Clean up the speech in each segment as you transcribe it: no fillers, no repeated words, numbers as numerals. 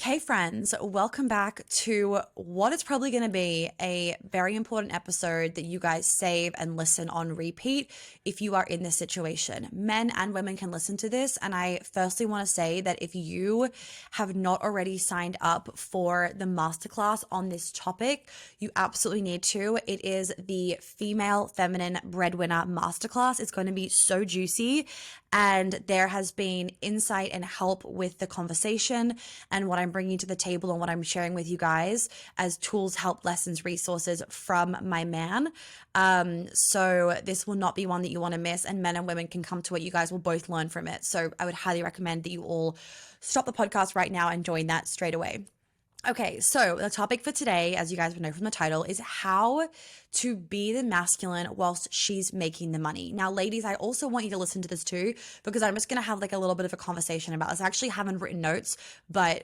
Okay, friends, welcome back to what is probably going to be a very important episode that you guys save and listen on repeat if you are in this situation. Men and women can listen to this. And I firstly want to say that if you have not already signed up for the masterclass on this topic, you absolutely need to. It is the Female Feminine Breadwinner Masterclass. It's going to be so juicy. And there has been insight and help with the conversation and what I'm bringing to the table and what I'm sharing with you guys as tools, help, lessons, resources from my man. So this will not be one that you want to miss, and men and women can come to it. You guys will both learn from it. So I would highly recommend that you all stop the podcast right now and join that straight away. Okay, so the topic for today, as you guys would know from the title, is how to be the masculine whilst she's making the money. Now, ladies, I also want you to listen to this too, because I'm just going to have like a little bit of a conversation about this. I actually haven't written notes, but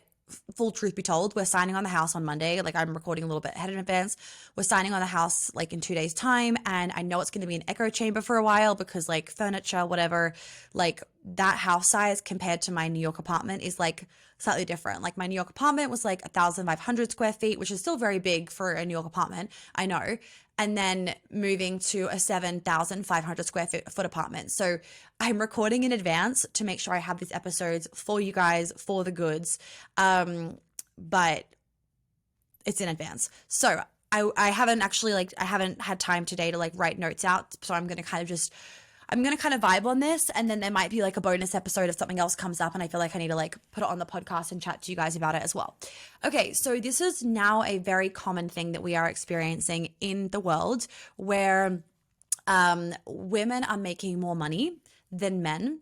full truth be told, we're signing on the house on Monday. Like, I'm recording a little bit ahead in advance. We're signing on the house like in 2 days time. And I know it's going to be an echo chamber for a while because like furniture, whatever, like that house size compared to my New York apartment is like slightly different. Like my New York apartment was like 1,500 square feet, which is still very big for a New York apartment. I know. And then moving to a 7,500 square foot apartment. So I'm recording in advance to make sure I have these episodes for you guys, for the goods. But it's in advance. So I haven't actually I haven't had time today to like write notes out. So I'm going to kind of vibe on this, and then there might be like a bonus episode if something else comes up and I feel like I need to like put it on the podcast and chat to you guys about it as well. Okay, so this is now a very common thing that we are experiencing in the world where women are making more money than men.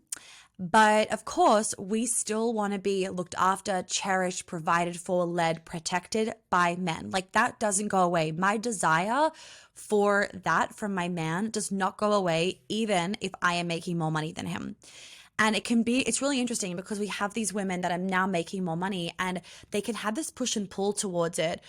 But of course, we still want to be looked after, cherished, provided for, led, protected by men. Like that doesn't go away. My desire for that from my man does not go away, even if I am making more money than him. And it's really interesting because we have these women that are now making more money and they can have this push and pull towards it,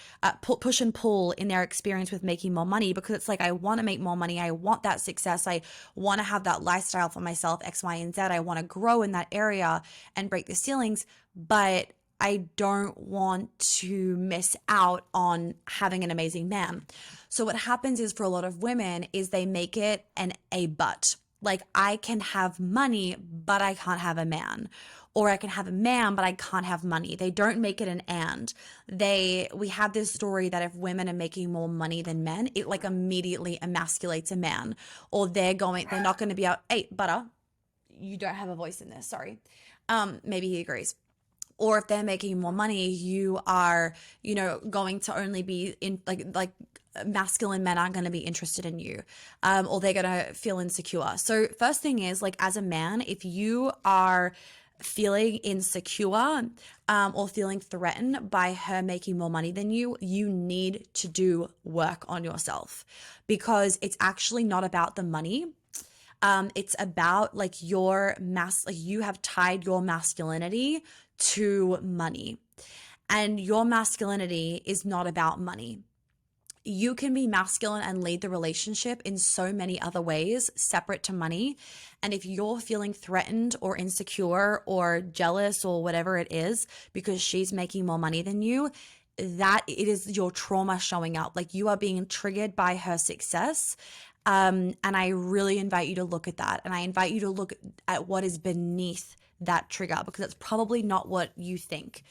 push and pull in their experience with making more money, because it's like, I want to make more money. I want that success. I want to have that lifestyle for myself, X, Y, and Z. I want to grow in that area and break the ceilings, but I don't want to miss out on having an amazing man. So what happens is for a lot of women is they make it a but. Like, I can have money, but I can't have a man. Or I can have a man, but I can't have money. They don't make it an and. We have this story that if women are making more money than men, it like immediately emasculates a man. Or they're not going to be out, hey, butter, you don't have a voice in this, sorry. Maybe he agrees. Or if they're making more money, you are, going to only be in like masculine men aren't going to be interested in you, or they're going to feel insecure. So first thing is, like, as a man, if you are feeling insecure or feeling threatened by her making more money than you, you need to do work on yourself, because it's actually not about the money. It's about like you have tied your masculinity to money, and your masculinity is not about money. You can be masculine and lead the relationship in so many other ways separate to money. And if you're feeling threatened or insecure or jealous or whatever it is because she's making more money than you, that it is your trauma showing up. Like, you are being triggered by her success. And I really invite you to look at that. And I invite you to look at what is beneath that trigger, because it's probably not what you think.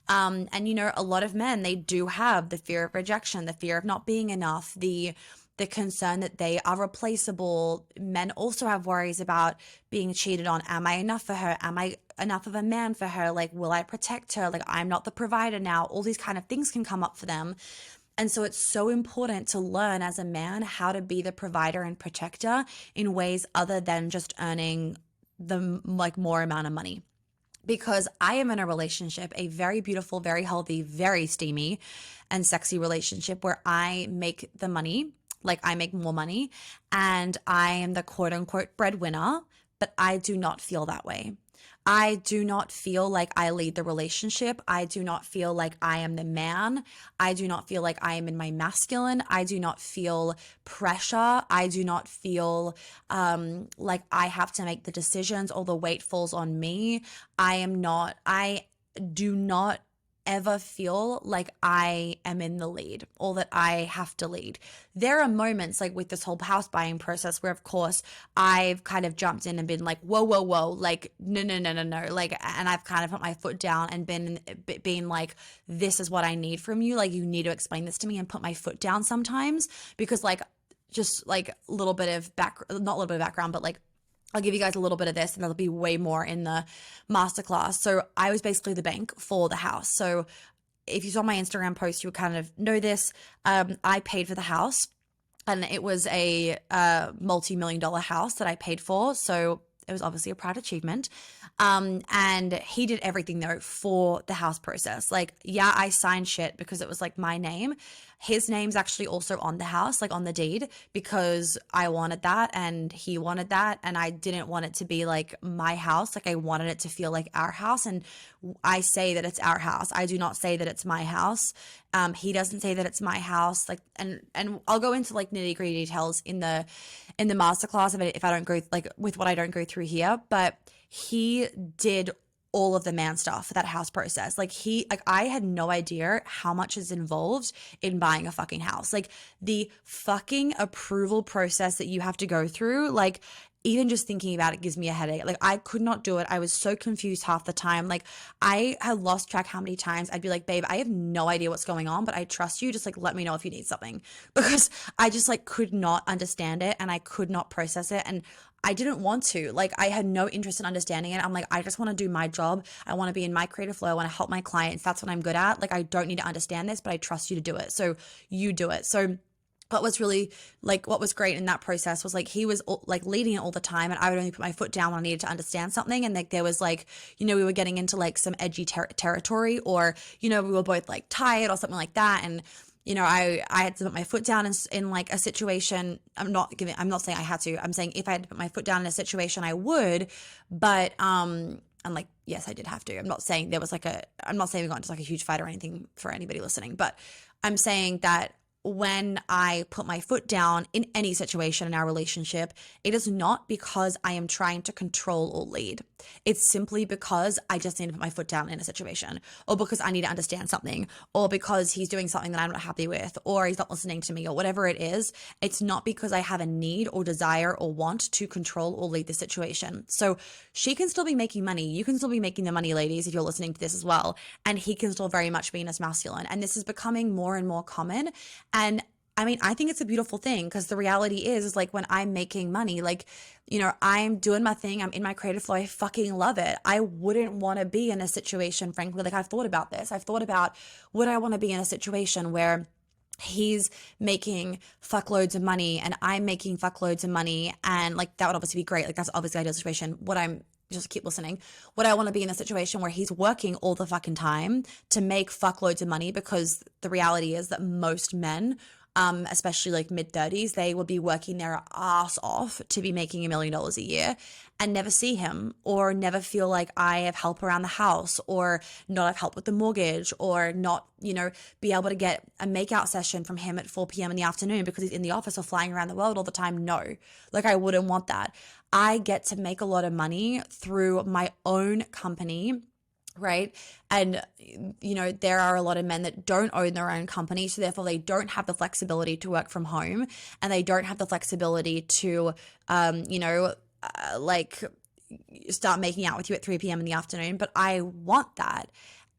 And a lot of men, they do have the fear of rejection, the fear of not being enough, the concern that they are replaceable. Men also have worries about being cheated on. Am I enough for her? Am I enough of a man for her? Like, will I protect her? Like, I'm not the provider now. All these kind of things can come up for them. And so it's so important to learn as a man how to be the provider and protector in ways other than just earning the like more amount of money. Because I am in a relationship, a very beautiful, very healthy, very steamy and sexy relationship where I make the money, like I make more money, and I am the quote unquote breadwinner, but I do not feel that way. I do not feel like I lead the relationship. I do not feel like I am the man. I do not feel like I am in my masculine. I do not feel pressure. I do not feel like I have to make the decisions or the weight falls on me. I do not ever feel like I am in the lead or that I have to lead. There are moments like with this whole house buying process where, of course, I've kind of jumped in and been like, whoa, whoa, whoa, like, no, no, no, no, no. Like, and I've kind of put my foot down and been like, this is what I need from you. Like, you need to explain this to me, and put my foot down sometimes because, like, just like a little bit of not a little bit of background, but like, I'll give you guys a little bit of this and there'll be way more in the masterclass. So I was basically the bank for the house. So if you saw my Instagram post, you would kind of know this. I paid for the house, and it was a multi-million-dollar house that I paid for. So it was obviously a proud achievement. And he did everything though for the house process. Like, yeah, I signed shit because it was like my name. His name's actually also on the house, like on the deed, because I wanted that and he wanted that. And I didn't want it to be like my house. Like, I wanted it to feel like our house. And I say that it's our house. I do not say that it's my house. He doesn't say that it's my house. Like, and I'll go into like nitty gritty details in the masterclass if I don't go like with what I don't go through here. But he did all of the man stuff for that house process. Like, I had no idea how much is involved in buying a fucking house. Like, the fucking approval process that you have to go through, like, even just thinking about it gives me a headache. Like, I could not do it. I was so confused half the time. Like, I had lost track how many times I'd be like, babe, I have no idea what's going on, but I trust you. Just like, let me know if you need something, because I just like could not understand it and I could not process it. And I didn't want to. Like, I had no interest in understanding it. I'm like, I just want to do my job. I want to be in my creative flow. I want to help my clients. That's what I'm good at. Like, I don't need to understand this, but I trust you to do it. So you do it. So what was really like, what was great in that process was like, he was like leading it all the time, and I would only put my foot down when I needed to understand something. And like, there was like, you know, we were getting into like some edgy territory, or, you know, we were both like tired or something like that. And you know, I had to put my foot down in like a situation. I'm not saying I had to. I'm saying if I had to put my foot down in a situation, I would. But I'm like, yes, I did have to. I'm not saying I'm not saying we got into like a huge fight or anything for anybody listening, but I'm saying that when I put my foot down in any situation in our relationship, it is not because I am trying to control or lead. It's simply because I just need to put my foot down in a situation, or because I need to understand something, or because he's doing something that I'm not happy with, or he's not listening to me, or whatever it is. It's not because I have a need or desire or want to control or lead the situation. So she can still be making money. You can still be making the money, ladies, if you're listening to this as well. And he can still very much be in his masculine. And this is becoming more and more common. And I mean, I think it's a beautiful thing, because the reality is like, when I'm making money, like, you know, I'm doing my thing, I'm in my creative flow, I fucking love it. I wouldn't want to be in a situation, frankly, like I've thought about this. I've thought about, would I want to be in a situation where he's making fuckloads of money and I'm making fuckloads of money, and like, that would obviously be great. Like, that's obviously the ideal situation. Just keep listening. Would I want to be in a situation where he's working all the fucking time to make fuckloads of money? Because the reality is that most men, especially like mid-30s, they would be working their ass off to be making $1 million a year, and never see him, or never feel like I have help around the house, or not have help with the mortgage, or not, you know, be able to get a makeout session from him at 4 p.m. in the afternoon because he's in the office or flying around the world all the time. No, like, I wouldn't want that. I get to make a lot of money through my own company, right? And, you know, there are a lot of men that don't own their own company. So therefore they don't have the flexibility to work from home, and they don't have the flexibility to, like start making out with you at 3 p.m. in the afternoon. But I want that.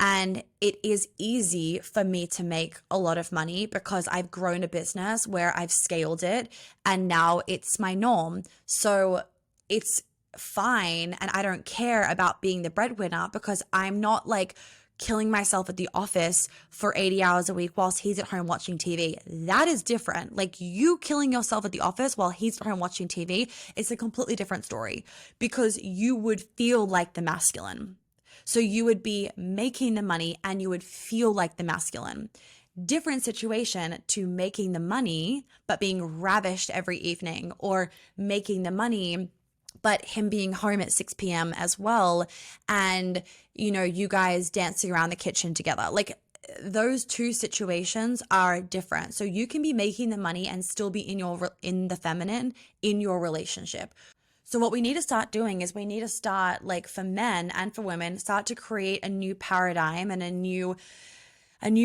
And it is easy for me to make a lot of money because I've grown a business where I've scaled it, and now it's my norm. So it's fine, and I don't care about being the breadwinner, because I'm not like killing myself at the office for 80 hours a week whilst he's at home watching TV. That is different. Like, you killing yourself at the office while he's at home watching TV, it's a completely different story, because you would feel like the masculine. So you would be making the money and you would feel like the masculine. Different situation to making the money but being ravished every evening, or making the money but him being home at 6 p.m. as well, and, you know, you guys dancing around the kitchen together. Like, those two situations are different. So you can be making the money and still be in the feminine in your relationship. So what we need to start doing is we need to start, like, for men and for women, start to create a new paradigm and a new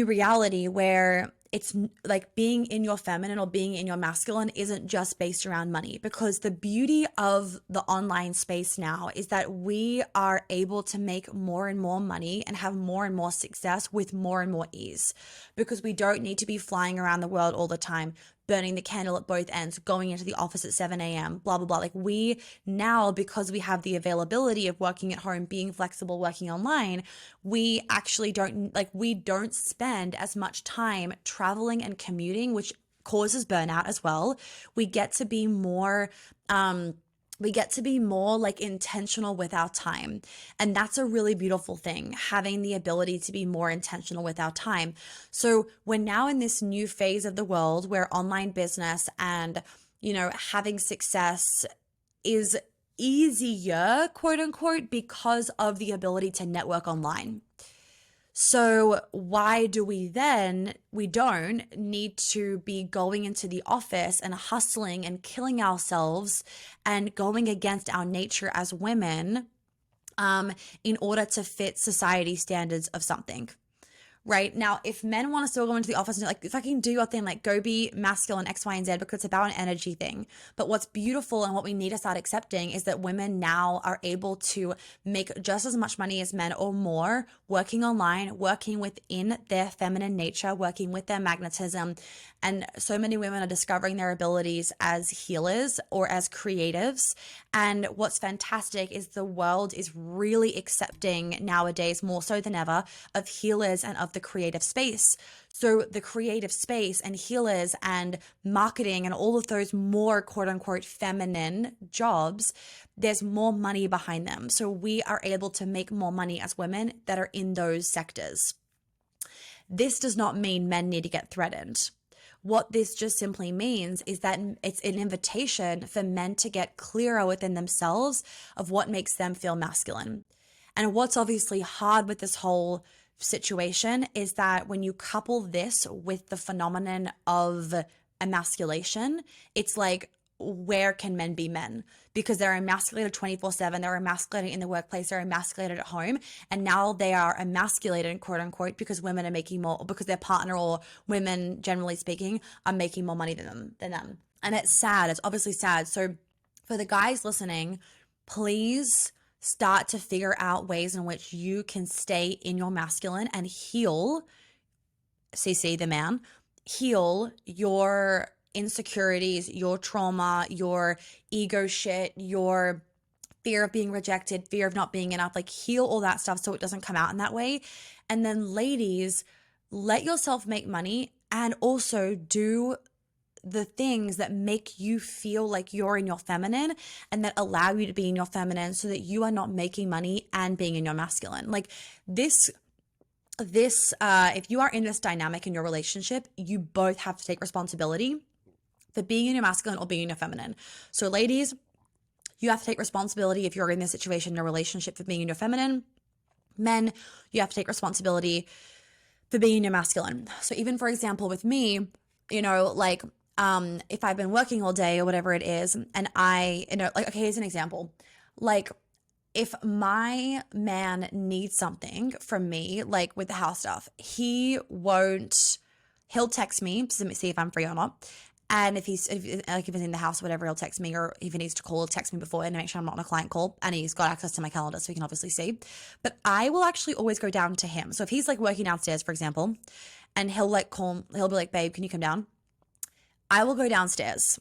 reality where it's like being in your feminine or being in your masculine isn't just based around money. Because the beauty of the online space now is that we are able to make more and more money and have more and more success with more and more ease, because we don't need to be flying around the world all the time, burning the candle at both ends, going into the office at 7 a.m., blah, blah, blah. Like, we now, because we have the availability of working at home, being flexible, working online, we actually we don't spend as much time traveling and commuting, which causes burnout as well. We get to be more, like, intentional with our time. And that's a really beautiful thing, having the ability to be more intentional with our time. So we're now in this new phase of the world where online business and, having success is easier, quote unquote, because of the ability to network online. So why do we don't need to be going into the office and hustling and killing ourselves and going against our nature as women, in order to fit society standards of something? Right now, if men want to still go into the office and like, fucking do your thing, like, go be masculine X, Y, and Z, because it's about an energy thing. But what's beautiful and what we need to start accepting is that women now are able to make just as much money as men or more, working online, working within their feminine nature, working with their magnetism. And so many women are discovering their abilities as healers or as creatives. And what's fantastic is the world is really accepting nowadays, more so than ever, of healers and of the creative space. So the creative space and healers and marketing and all of those more quote unquote feminine jobs, there's more money behind them. So we are able to make more money as women that are in those sectors. This does not mean men need to get threatened. What this just simply means is that it's an invitation for men to get clearer within themselves of what makes them feel masculine. And what's obviously hard with this whole situation is that when you couple this with the phenomenon of emasculation, it's like, where can men be men? Because they're emasculated 24/7, they're emasculated in the workplace, they're emasculated at home, and now they are emasculated, quote unquote, because women are making more, or because their partner or women, generally speaking, are making more money than them. And it's sad. It's obviously sad. So for the guys listening, please start to figure out ways in which you can stay in your masculine and heal, CC, the man, heal your insecurities, your trauma, your ego shit, your fear of being rejected, fear of not being enough, like, heal all that stuff so it doesn't come out in that way. And then ladies, let yourself make money and also do the things that make you feel like you're in your feminine and that allow you to be in your feminine, so that you are not making money and being in your masculine. Like, this if you are in this dynamic in your relationship, you both have to take responsibility for being in your masculine or being in your feminine. So ladies, you have to take responsibility if you're in this situation in a relationship for being in your feminine. Men, you have to take responsibility for being in your masculine. So even, for example, with me, like, if I've been working all day or whatever it is, and like, okay, here's an example. Like, if my man needs something from me, like with the house stuff, he'll text me to see if I'm free or not. And if he's in the house or whatever, he'll text me, or if he needs to call, he'll text me before and make sure I'm not on a client call. And he's got access to my calendar, so he can obviously see. But I will actually always go down to him. So if he's like working downstairs, for example, and he'll be like, babe, can you come down? I will go downstairs,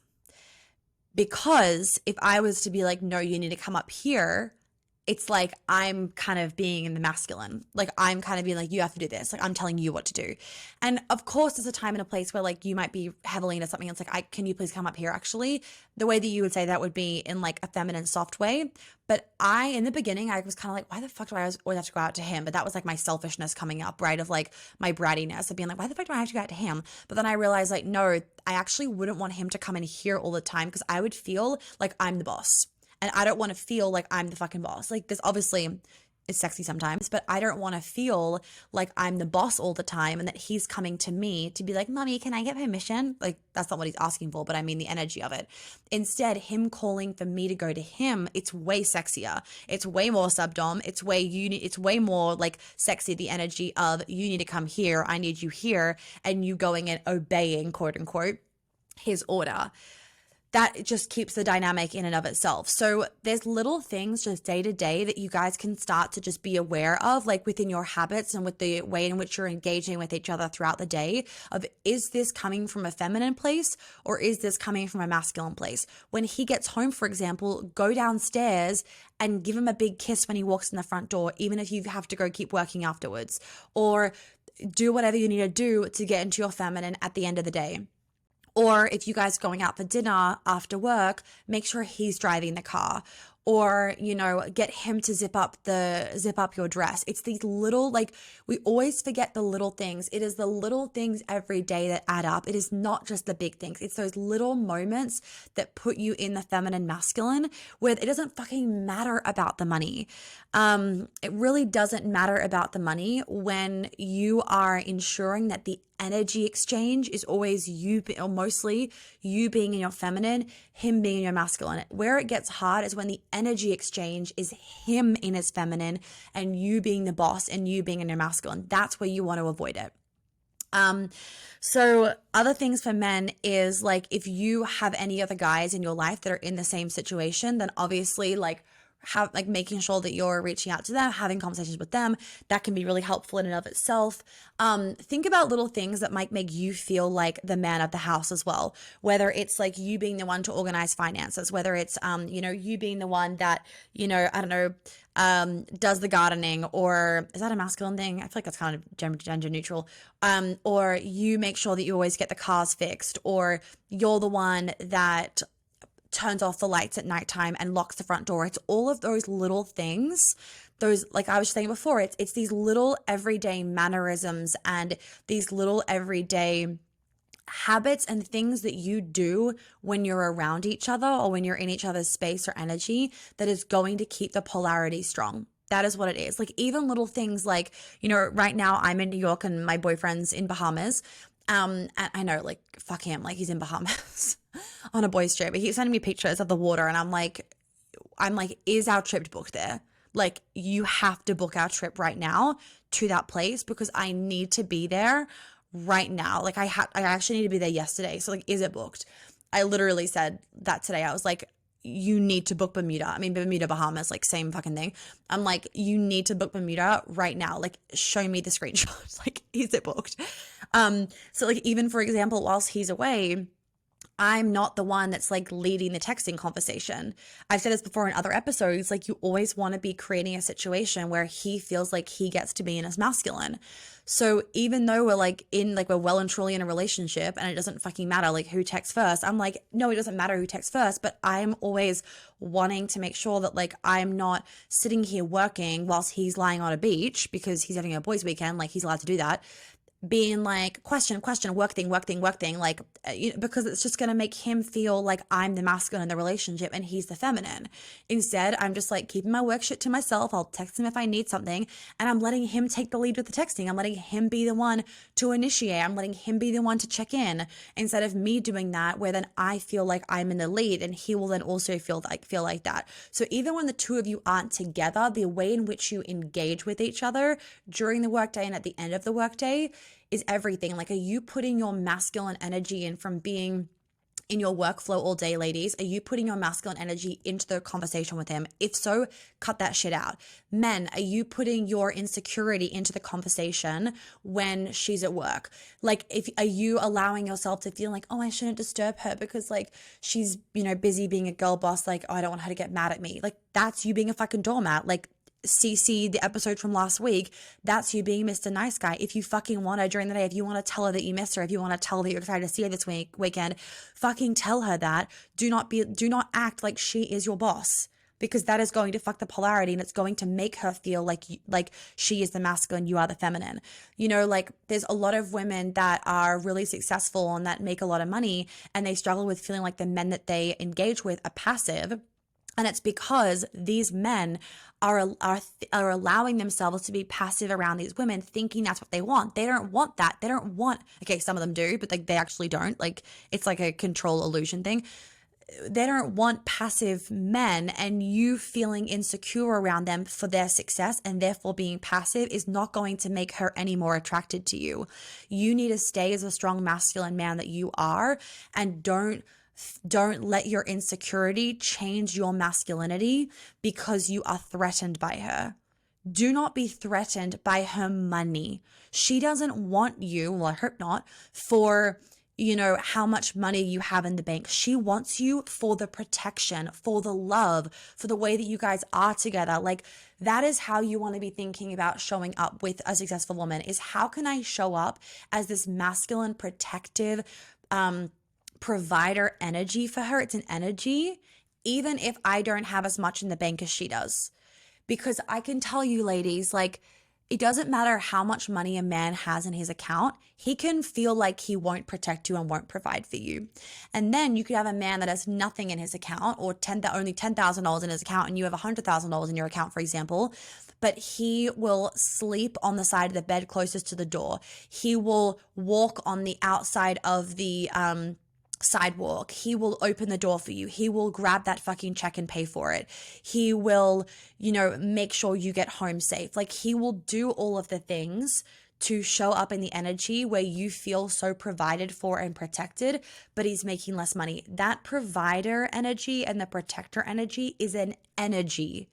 because if I was to be like, no, you need to come up here, it's like I'm kind of being in the masculine. Like, I'm kind of being like, you have to do this. Like, I'm telling you what to do. And of course, there's a time and a place where, like, you might be heavily into something. It's like, can you please come up here? Actually, the way that you would say that would be in like a feminine, soft way. But in the beginning, I was kind of like, why the fuck do I always have to go out to him? But that was like my selfishness coming up, right? Of like my brattiness of being like, why the fuck do I have to go out to him? But then I realized, like, no, I actually wouldn't want him to come in here all the time, because I would feel like I'm the boss. And I don't want to feel like I'm the fucking boss. Like, there's obviously is sexy sometimes, but I don't want to feel like I'm the boss all the time and that he's coming to me to be like, Mommy, can I get permission? Like, that's not what he's asking for, but I mean the energy of it. Instead, him calling for me to go to him, it's way sexier. It's way more subdom. It's way more like sexy, the energy of you need to come here, I need you here, and you going and obeying, quote unquote, his order. That just keeps the dynamic in and of itself. So there's little things just day to day that you guys can start to just be aware of, like within your habits and with the way in which you're engaging with each other throughout the day of, is this coming from a feminine place or is this coming from a masculine place? When he gets home, for example, go downstairs and give him a big kiss when he walks in the front door, even if you have to go keep working afterwards, or do whatever you need to do to get into your feminine at the end of the day. Or if you guys are going out for dinner after work, make sure he's driving the car, or, get him to zip up your dress. It's these little, like, we always forget the little things. It is the little things every day that add up. It is not just the big things. It's those little moments that put you in the feminine masculine where it doesn't fucking matter about the money. It really doesn't matter about the money when you are ensuring that the energy exchange is always you, or mostly you being in your feminine, him being in your masculine. Where it gets hard is when the energy exchange is him in his feminine and you being the boss and you being in your masculine. That's where you want to avoid it. So other things for men is like, if you have any other guys in your life that are in the same situation, then obviously making sure that you're reaching out to them, having conversations with them, that can be really helpful in and of itself. Think about little things that might make you feel like the man of the house as well, whether it's like you being the one to organize finances, whether it's, you being the one that, does the gardening, or is that a masculine thing? I feel like that's kind of gender neutral. Or you make sure that you always get the cars fixed, or you're the one that turns off the lights at nighttime and locks the front door. It's all of those little things. Those, like I was saying before, it's these little everyday mannerisms and these little everyday habits and things that you do when you're around each other or when you're in each other's space or energy that is going to keep the polarity strong. That is what it is. Like even little things like, right now I'm in New York and my boyfriend's in Bahamas. And I know, like, fuck him, like he's in Bahamas on a boys trip, but he's sending me pictures of the water and I'm like, is our trip booked there? Like, you have to book our trip right now to that place because I need to be there right now. Like I actually need to be there yesterday. So like, is it booked? I literally said that today. I was like, you need to book Bermuda. I mean, Bermuda, Bahamas, like same fucking thing. I'm like, you need to book Bermuda right now. Like, show me the screenshots. Like, is it booked? So like, even for example, whilst he's away, I'm not the one that's like leading the texting conversation. I've said this before in other episodes, like you always want to be creating a situation where he feels like he gets to be in his masculine. So even though we're well and truly in a relationship and it doesn't fucking matter like who texts first, I'm like, no, it doesn't matter who texts first, but I'm always wanting to make sure that like I'm not sitting here working whilst he's lying on a beach because he's having a boys' weekend, like he's allowed to do that, being like question, work thing, like, because it's just going to make him feel like I'm the masculine in the relationship and he's the feminine. Instead, I'm just like keeping my work shit to myself. I'll text him if I need something and I'm letting him take the lead with the texting. I'm letting him be the one to initiate. I'm letting him be the one to check in instead of me doing that, where then I feel like I'm in the lead and he will then also feel like that. So even when the two of you aren't together, the way in which you engage with each other during the workday and at the end of the workday is everything. Like, are you putting your masculine energy in from being in your workflow all day, ladies? Are you putting your masculine energy into the conversation with him? If so, cut that shit out. Men, are you putting your insecurity into the conversation when she's at work? Like, are you allowing yourself to feel like, oh, I shouldn't disturb her because like she's, busy being a girl boss. Like, oh, I don't want her to get mad at me. Like, that's you being a fucking doormat. Like, CC the episode from last week, that's you being Mr. Nice Guy. If you fucking want her during the day, if you want to tell her that you miss her, if you want to tell her that you're excited to see her this weekend, fucking tell her that. Do not act like she is your boss, because that is going to fuck the polarity and it's going to make her feel like she is the masculine, you are the feminine. Like there's a lot of women that are really successful and that make a lot of money and they struggle with feeling like the men that they engage with are passive. And it's because these men are allowing themselves to be passive around these women, thinking that's what they want. They don't want that. They don't want, okay, some of them do, but they actually don't. Like, it's like a control illusion thing. They don't want passive men, and you feeling insecure around them for their success and therefore being passive is not going to make her any more attracted to you. You need to stay as a strong masculine man that you are, and don't let your insecurity change your masculinity because you are threatened by her. Do not be threatened by her money. She doesn't want you, well, I hope not, for how much money you have in the bank. She wants you for the protection, for the love, for the way that you guys are together. Like, that is how you want to be thinking about showing up with a successful woman, is how can I show up as this masculine, protective, provider energy for her. It's an energy, even if I don't have as much in the bank as she does. Because I can tell you, ladies, like, it doesn't matter how much money a man has in his account. He can feel like he won't protect you and won't provide for you. And then you could have a man that has nothing in his account, or only $10,000 in his account, and you have $100,000 in your account, for example, but he will sleep on the side of the bed closest to the door. He will walk on the outside of the sidewalk. He will open the door for you. He will grab that fucking check and pay for it. He will, make sure you get home safe. Like, he will do all of the things to show up in the energy where you feel so provided for and protected, but he's making less money. That provider energy and the protector energy is an energy.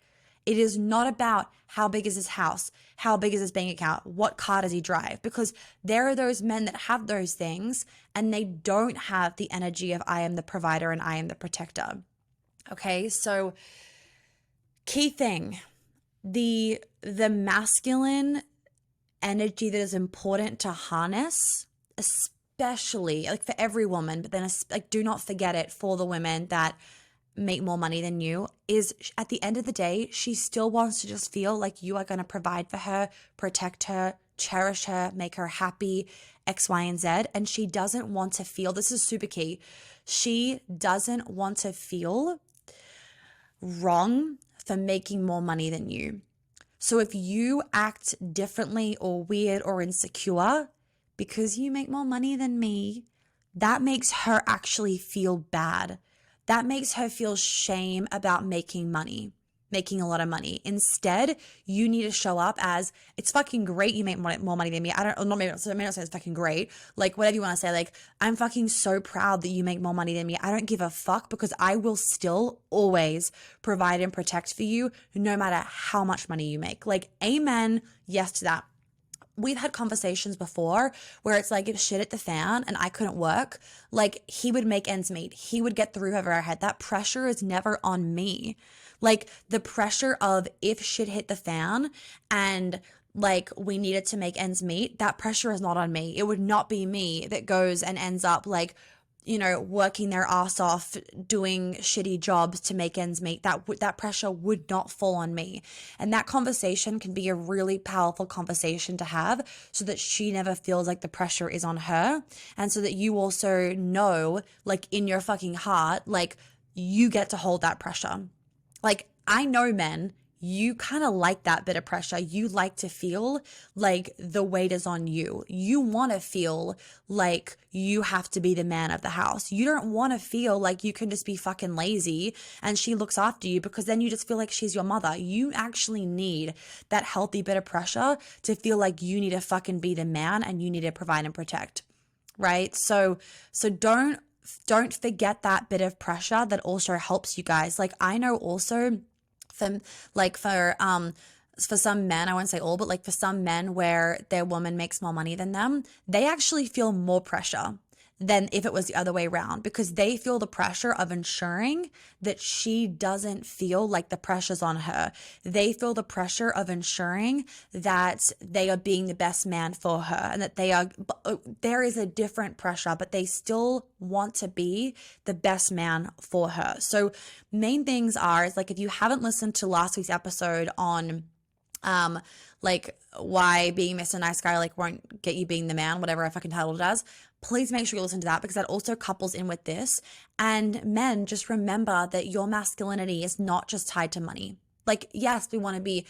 It is not about how big is his house, how big is his bank account, what car does he drive, because there are those men that have those things and they don't have the energy of I am the provider and I am the protector. Okay, so key thing, the masculine energy that is important to harness, especially like for every woman, but then like do not forget it for the women that make more money than you, is at the end of the day, she still wants to just feel like you are going to provide for her, protect her, cherish her, make her happy, X, Y, and Z. And she doesn't want to feel, this is super key, she doesn't want to feel wrong for making more money than you. So if you act differently or weird or insecure because you make more money than me, that makes her actually feel bad. That makes her feel shame about making money, making a lot of money. Instead, you need to show up as, it's fucking great you make more money than me. I may not say it's fucking great. Like, whatever you want to say, like, I'm fucking so proud that you make more money than me. I don't give a fuck, because I will still always provide and protect for you no matter how much money you make. Like, amen, yes to that. We've had conversations before where it's like, if shit hit the fan and I couldn't work, like, he would make ends meet. He would get through over our head. That pressure is never on me. Like, the pressure of if shit hit the fan and like we needed to make ends meet, that pressure is not on me. It would not be me that goes and ends up like, working their ass off, doing shitty jobs to make ends meet. That pressure would not fall on me. And that conversation can be a really powerful conversation to have, so that she never feels like the pressure is on her. And so that you also know, like, in your fucking heart, like, you get to hold that pressure. Like, I know men, you kind of like that bit of pressure. You like to feel like the weight is on you. You want to feel like you have to be the man of the house. You don't want to feel like you can just be fucking lazy and she looks after you, because then you just feel like she's your mother. You actually need that healthy bit of pressure to feel like you need to fucking be the man and you need to provide and protect, right? So don't forget that bit of pressure that also helps you guys. Like, I know also for some men, I won't say all, but like for some men where their woman makes more money than them, they actually feel more pressure than if it was the other way around, because they feel the pressure of ensuring that she doesn't feel like the pressure's on her. They feel the pressure of ensuring that they are being the best man for her, and that there is a different pressure, but they still want to be the best man for her. So main things is like, if you haven't listened to last week's episode on like why being Mr. Nice Guy like won't get you being the man, whatever I fucking titled it as, please make sure you listen to that, because that also couples in with this. And men, just remember that your masculinity is not just tied to money. Like, yes, we want to be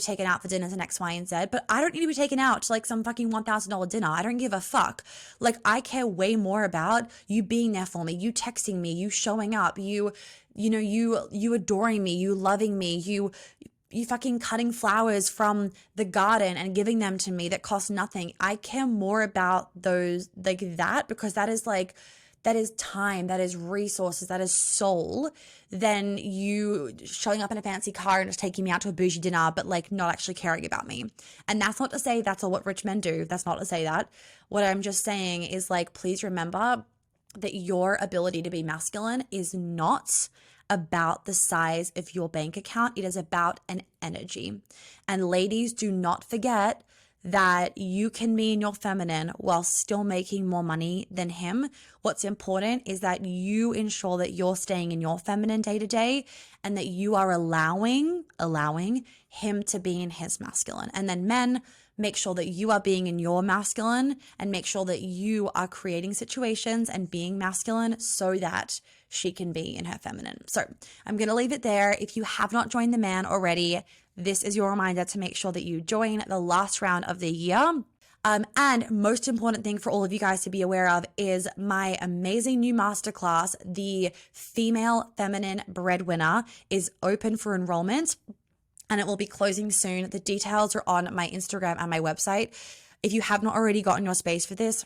taken out for dinners and X, Y, and Z, but I don't need to be taken out to like some fucking $1,000 dinner. I don't give a fuck. Like, I care way more about you being there for me, you texting me, you showing up, you adoring me, you loving me, you fucking cutting flowers from the garden and giving them to me that cost nothing. I care more about those, like that, because that is time, that is resources, that is soul, than you showing up in a fancy car and just taking me out to a bougie dinner, but like not actually caring about me. And that's not to say that's all what rich men do. That's not to say that. What I'm just saying is like, please remember that your ability to be masculine is not about the size of your bank account. It is about an energy. And ladies, do not forget that you can be in your feminine while still making more money than him. What's important is that you ensure that you're staying in your feminine day to day, and that you are allowing him to be in his masculine. And then men, make sure that you are being in your masculine, and make sure that you are creating situations and being masculine so that she can be in her feminine. So I'm going to leave it there. If you have not joined the man already, this is your reminder to make sure that you join the last round of the year. And most important thing for all of you guys to be aware of is my amazing new masterclass, the Female Feminine Breadwinner, is open for enrollment, and it will be closing soon. The details are on my Instagram and my website. If you have not already gotten your space for this,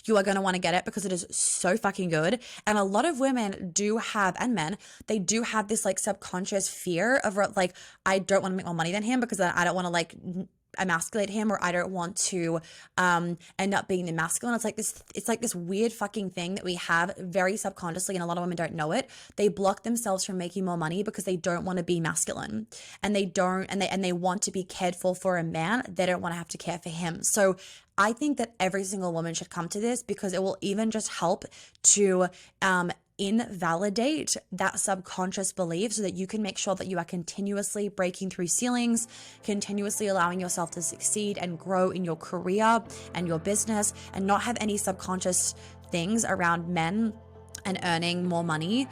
you are going to want to get it, because it is so fucking good. And a lot of women do have, and men, they do have this like subconscious fear of like, I don't want to make more money than him, because then I don't want to like emasculate him, or I don't want to end up being the masculine. It's like this weird fucking thing that we have very subconsciously, and a lot of women don't know it. They block themselves from making more money because they don't want to be masculine, and they want to be cared for a man. They don't want to have to care for him. So I think that every single woman should come to this, because it will even just help to invalidate that subconscious belief, so that you can make sure that you are continuously breaking through ceilings, continuously allowing yourself to succeed and grow in your career and your business, and not have any subconscious things around men and earning more money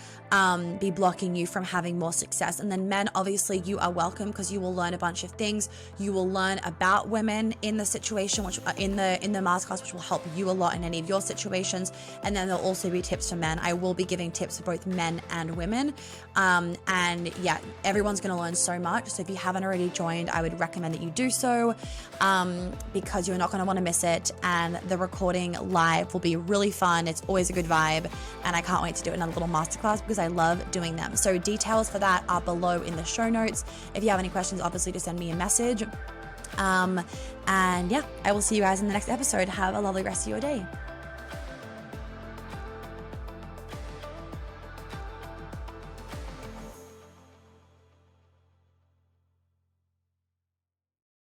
be blocking you from having more success. And then men, obviously you are welcome, because you will learn a bunch of things. You will learn about women in the situation, which in the masterclass, which will help you a lot in any of your situations. And then there'll also be tips for men. I will be giving tips for both men and women. And yeah, everyone's going to learn so much. So if you haven't already joined, I would recommend that you do so, because you're not going to want to miss it. And the recording live will be really fun. It's always a good vibe, and I can't wait to do another little masterclass, because I love doing them. So details for that are below in the show notes. If you have any questions, obviously just send me a message. And yeah, I will see you guys in the next episode. Have a lovely rest of your day.